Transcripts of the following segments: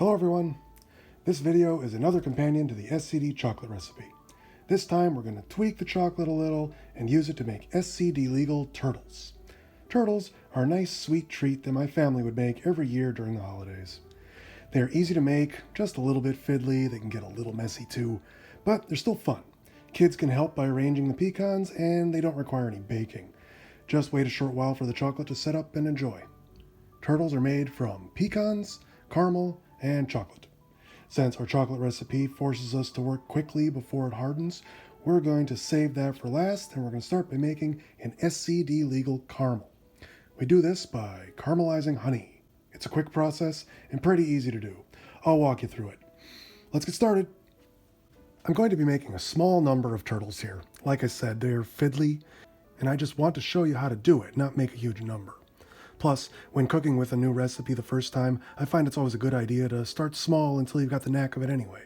Hello everyone! This video is another companion to the SCD chocolate recipe. This time we're going to tweak the chocolate a little and use it to make SCD legal turtles. Turtles are a nice sweet treat that my family would make every year during the holidays. They are easy to make, just a little bit fiddly, they can get a little messy too, but they're still fun. Kids can help by arranging the pecans and they don't require any baking. Just wait a short while for the chocolate to set up and enjoy. Turtles are made from pecans, caramel, and chocolate. Since our chocolate recipe forces us to work quickly before it hardens, we're going to save that for last and we're going to start by making an SCD legal caramel. We do this by caramelizing honey. It's a quick process and pretty easy to do. I'll walk you through it. Let's get started. I'm going to be making a small number of turtles here. Like I said, they're fiddly, and I just want to show you how to do it, not make a huge number. Plus, when cooking with a new recipe the first time, I find it's always a good idea to start small until you've got the knack of it anyway.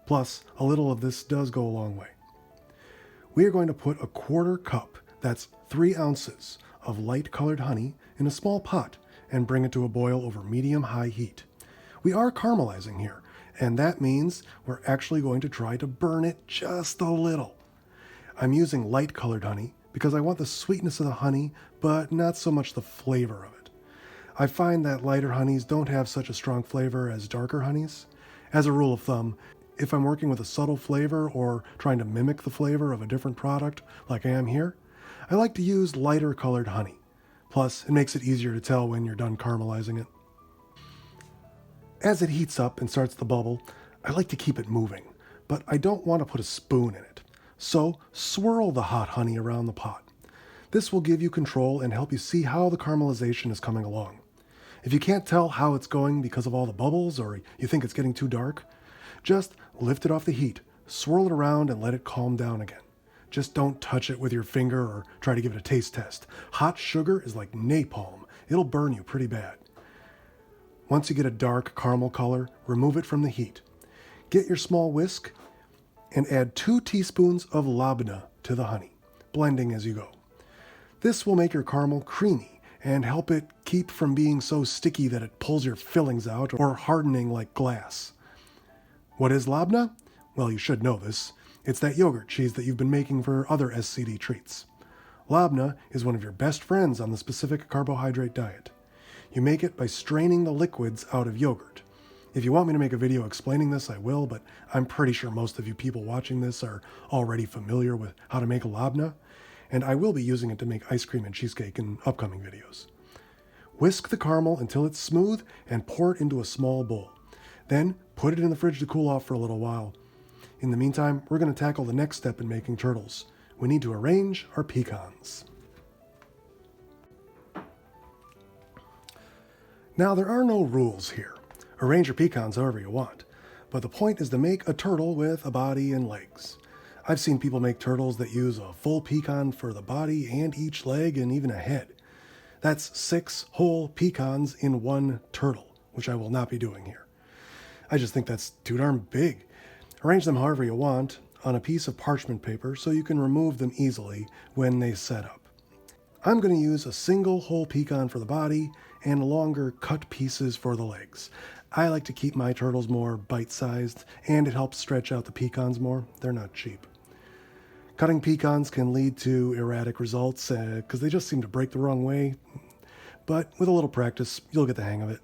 Plus, a little of this does go a long way. We are going to put a 1/4 cup, that's 3 ounces, of light colored honey in a small pot and bring it to a boil over medium-high heat. We are caramelizing here, and that means we're actually going to try to burn it just a little. I'm using light colored honey because I want the sweetness of the honey, but not so much the flavor of it. I find that lighter honeys don't have such a strong flavor as darker honeys. As a rule of thumb, if I'm working with a subtle flavor or trying to mimic the flavor of a different product, like I am here, I like to use lighter colored honey. Plus, it makes it easier to tell when you're done caramelizing it. As it heats up and starts to bubble, I like to keep it moving, but I don't want to put a spoon in it. So, swirl the hot honey around the pot. This will give you control and help you see how the caramelization is coming along. If you can't tell how it's going because of all the bubbles or you think it's getting too dark, just lift it off the heat, swirl it around and let it calm down again. Just don't touch it with your finger or try to give it a taste test. Hot sugar is like napalm. It'll burn you pretty bad. Once you get a dark caramel color, remove it from the heat. Get your small whisk and add 2 teaspoons of labneh to the honey, blending as you go. This will make your caramel creamy and help it keep from being so sticky that it pulls your fillings out or hardening like glass. What is labneh? Well, you should know this. It's that yogurt cheese that you've been making for other SCD treats. Labneh is one of your best friends on the specific carbohydrate diet. You make it by straining the liquids out of yogurt. If you want me to make a video explaining this, I will, but I'm pretty sure most of you people watching this are already familiar with how to make labneh, and I will be using it to make ice cream and cheesecake in upcoming videos. Whisk the caramel until it's smooth and pour it into a small bowl. Then put it in the fridge to cool off for a little while. In the meantime, we're going to tackle the next step in making turtles. We need to arrange our pecans. Now, there are no rules here. Arrange your pecans however you want, but the point is to make a turtle with a body and legs. I've seen people make turtles that use a full pecan for the body and each leg and even a head. That's 6 whole pecans in one turtle, which I will not be doing here. I just think that's too darn big. Arrange them however you want on a piece of parchment paper so you can remove them easily when they set up. I'm going to use a single whole pecan for the body and longer cut pieces for the legs. I like to keep my turtles more bite-sized, and it helps stretch out the pecans more. They're not cheap. Cutting pecans can lead to erratic results because they just seem to break the wrong way, but with a little practice, you'll get the hang of it.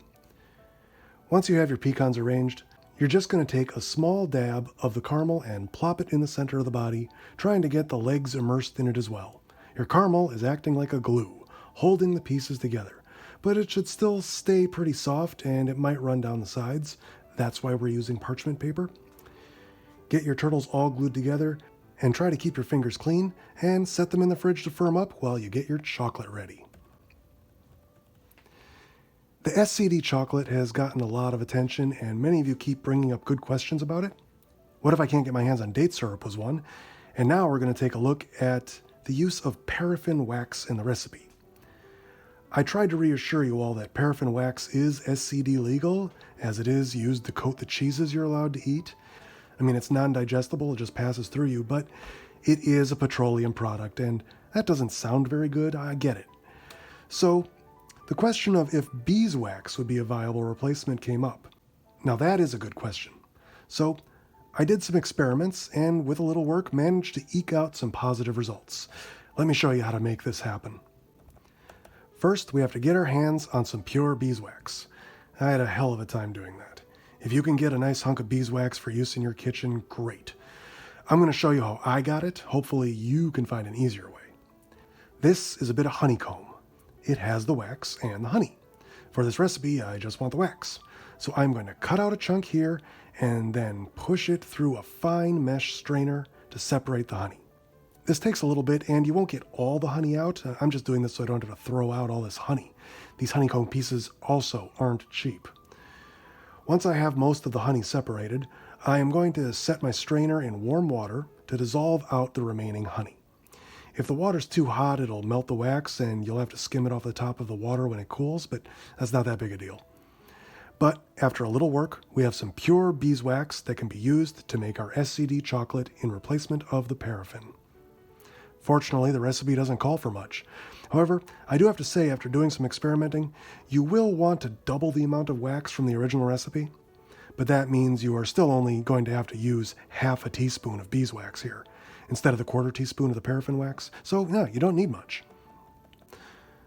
Once you have your pecans arranged, you're just going to take a small dab of the caramel and plop it in the center of the body, trying to get the legs immersed in it as well. Your caramel is acting like a glue, holding the pieces together, but it should still stay pretty soft and it might run down the sides. That's why we're using parchment paper. Get your turtles all glued together and try to keep your fingers clean and set them in the fridge to firm up while you get your chocolate ready. The SCD chocolate has gotten a lot of attention and many of you keep bringing up good questions about it. What if I can't get my hands on date syrup was one. And now we're going to take a look at the use of paraffin wax in the recipe. I tried to reassure you all that paraffin wax is SCD legal, as it is used to coat the cheeses you're allowed to eat. I mean, it's non-digestible, it just passes through you, but it is a petroleum product, and that doesn't sound very good, I get it. So, the question of if beeswax would be a viable replacement came up. Now that is a good question. So I did some experiments and with a little work managed to eke out some positive results. Let me show you how to make this happen. First, we have to get our hands on some pure beeswax. I had a hell of a time doing that. If you can get a nice hunk of beeswax for use in your kitchen, great. I'm going to show you how I got it. Hopefully you can find an easier way. This is a bit of honeycomb. It has the wax and the honey. For this recipe, I just want the wax. So I'm going to cut out a chunk here and then push it through a fine mesh strainer to separate the honey. This takes a little bit and you won't get all the honey out. I'm just doing this so I don't have to throw out all this honey. These honeycomb pieces also aren't cheap. Once I have most of the honey separated, I am going to set my strainer in warm water to dissolve out the remaining honey. If the water's too hot, it'll melt the wax and you'll have to skim it off the top of the water when it cools, but that's not that big a deal. But after a little work, we have some pure beeswax that can be used to make our SCD chocolate in replacement of the paraffin. Fortunately, the recipe doesn't call for much. However, I do have to say, after doing some experimenting, you will want to double the amount of wax from the original recipe, but that means you are still only going to have to use half a teaspoon of beeswax here, instead of the 1/4 teaspoon of the paraffin wax, so no, you don't need much.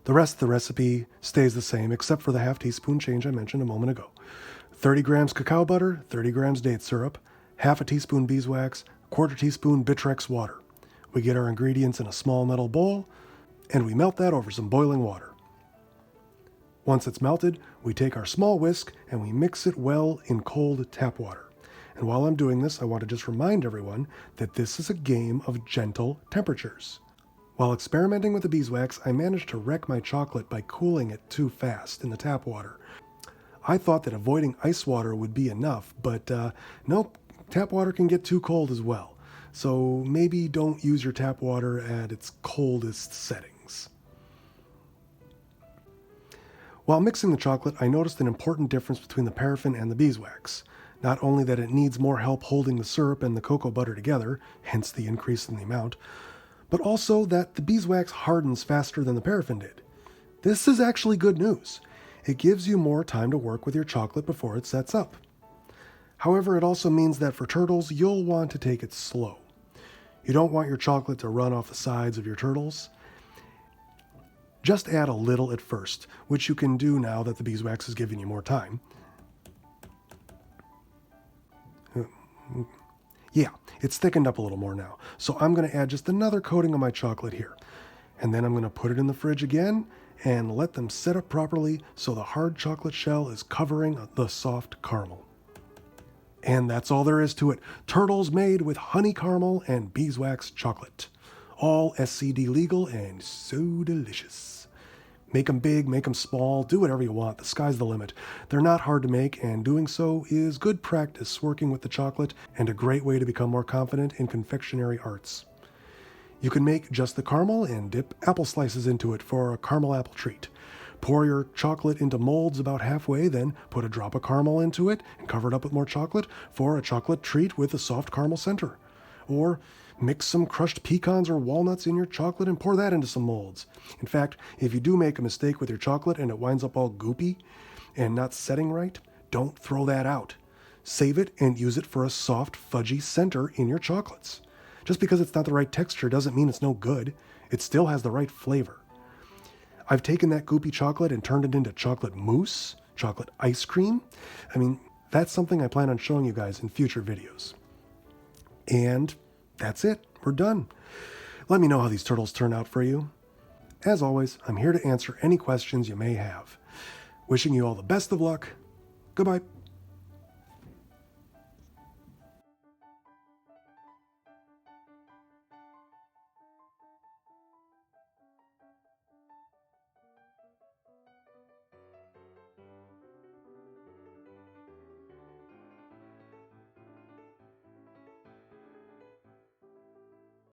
The rest of the recipe stays the same except for the half teaspoon change I mentioned a moment ago. 30 grams cacao butter, 30 grams date syrup, half a teaspoon beeswax, 1/4 teaspoon Bitrex water. We get our ingredients in a small metal bowl and we melt that over some boiling water. Once it's melted, we take our small whisk and we mix it well in cold tap water. And while I'm doing this, I want to just remind everyone that this is a game of gentle temperatures. While experimenting with the beeswax, I managed to wreck my chocolate by cooling it too fast in the tap water. I thought that avoiding ice water would be enough, but nope, tap water can get too cold as well. So maybe don't use your tap water at its coldest settings. While mixing the chocolate, I noticed an important difference between the paraffin and the beeswax. Not only that it needs more help holding the syrup and the cocoa butter together, hence the increase in the amount, but also that the beeswax hardens faster than the paraffin did. This is actually good news. It gives you more time to work with your chocolate before it sets up. However, it also means that for turtles, you'll want to take it slow. You don't want your chocolate to run off the sides of your turtles. Just add a little at first, which you can do now that the beeswax is giving you more time. Yeah, it's thickened up a little more now. So I'm going to add just another coating of my chocolate here. And then I'm going to put it in the fridge again and let them set up properly so the hard chocolate shell is covering the soft caramel. And that's all there is to it. Turtles made with honey caramel and beeswax chocolate. All SCD legal and so delicious. Make them big, make them small, do whatever you want. The sky's the limit. They're not hard to make, and doing so is good practice working with the chocolate and a great way to become more confident in confectionery arts. You can make just the caramel and dip apple slices into it for a caramel apple treat. Pour your chocolate into molds about halfway, then put a drop of caramel into it and cover it up with more chocolate for a chocolate treat with a soft caramel center. Or mix some crushed pecans or walnuts in your chocolate and pour that into some molds. In fact, if you do make a mistake with your chocolate and it winds up all goopy and not setting right, don't throw that out. Save it and use it for a soft, fudgy center in your chocolates. Just because it's not the right texture doesn't mean it's no good. It still has the right flavor. I've taken that goopy chocolate and turned it into chocolate mousse, chocolate ice cream. That's something I plan on showing you guys in future videos. And that's it. We're done. Let me know how these turtles turn out for you. As always, I'm here to answer any questions you may have. Wishing you all the best of luck. Goodbye.